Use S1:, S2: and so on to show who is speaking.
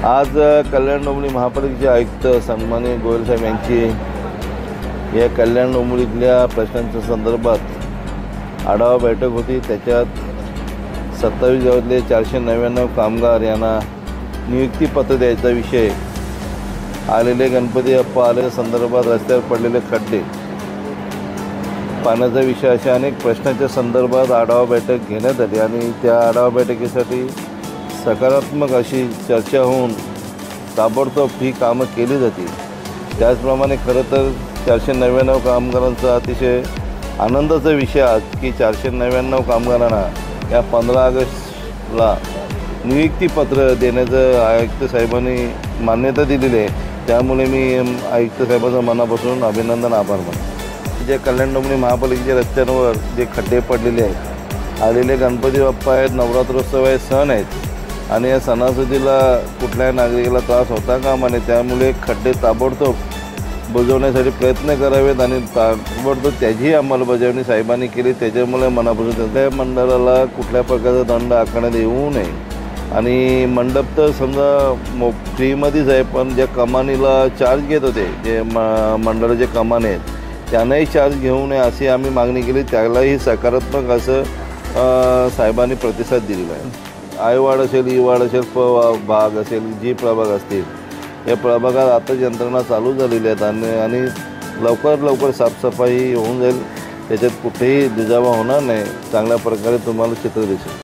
S1: आज कल्याण डोंबिवली महापालिकेचे आयुक्त सन्माननीय गोयल साहेब यांची या कल्याण डोंबिवलीतल्या प्रश्नांच्या संदर्भात आढावा बैठक होती। त्याच्यात 27 गावातले 499 कामगार यांना नियुक्तीपत्र द्यायचा विषय, आलेले गणपती अप्पा आलेल्या संदर्भात रस्त्यावर पडलेले खड्डे, पाण्याचा विषय अशा अनेक प्रश्नांच्या संदर्भात आढावा बैठक घेण्यात आली आणि त्या आढावा बैठकीसाठी सकारात्मक अशी चर्चा होऊन ताबडतोब ही कामं केली जातील। त्याचप्रमाणे खरं तर 499 कामगारांचा अतिशय आनंदाचा विषय आज की 499 कामगारांना या 15 ऑगस्टला नियुक्तीपत्र देण्याचं आयुक्त साहेबांनी मान्यता दिलेली आहे। त्यामुळे मी आयुक्त साहेबांचं मनापासून अभिनंदन, आभार मानतो। जे कल्याण डोंबिवली महापालिकेच्या रस्त्यांवर जे खड्डे पडलेले आहेत, आलेले गणपती बाप्पा आहेत, नवरात्रोत्सव आहे, सण आहेत आणि या सणासुदीला कुठल्याही नागरिकाला त्रास होता कामा नये। त्यामुळे खड्डे ताबडतोब बुजवण्यासाठी प्रयत्न करावेत आणि ताबडतोब त्याची अंमलबजावणी साहेबांनी केली। त्याच्यामुळे मनापासून त्या मंडळाला कुठल्या प्रकारचा दंड आकारण्यात येऊ नये आणि मंडप तर समजा फ्रीमध्येच आहे, पण ज्या कमानीला चार्ज घेत होते, जे मंडळाचे कमानी आहेत त्यांनाही चार्ज घेऊ नये अशी आम्ही मागणी केली। त्यालाही सकारात्मक असं साहेबांनी प्रतिसाद दिलेला आहे। आयवाड असेल, ईवाड असेल, भाग असेल, जी प्रभाग असतील, या प्रभागात आताच यंत्रणा चालू झालेली आहेत आणि लवकर साफसफाई होऊन जाईल। त्याच्यात कुठेही दुजावा होणार नाही, चांगल्या प्रकारे तुम्हाला चित्र दिसेल।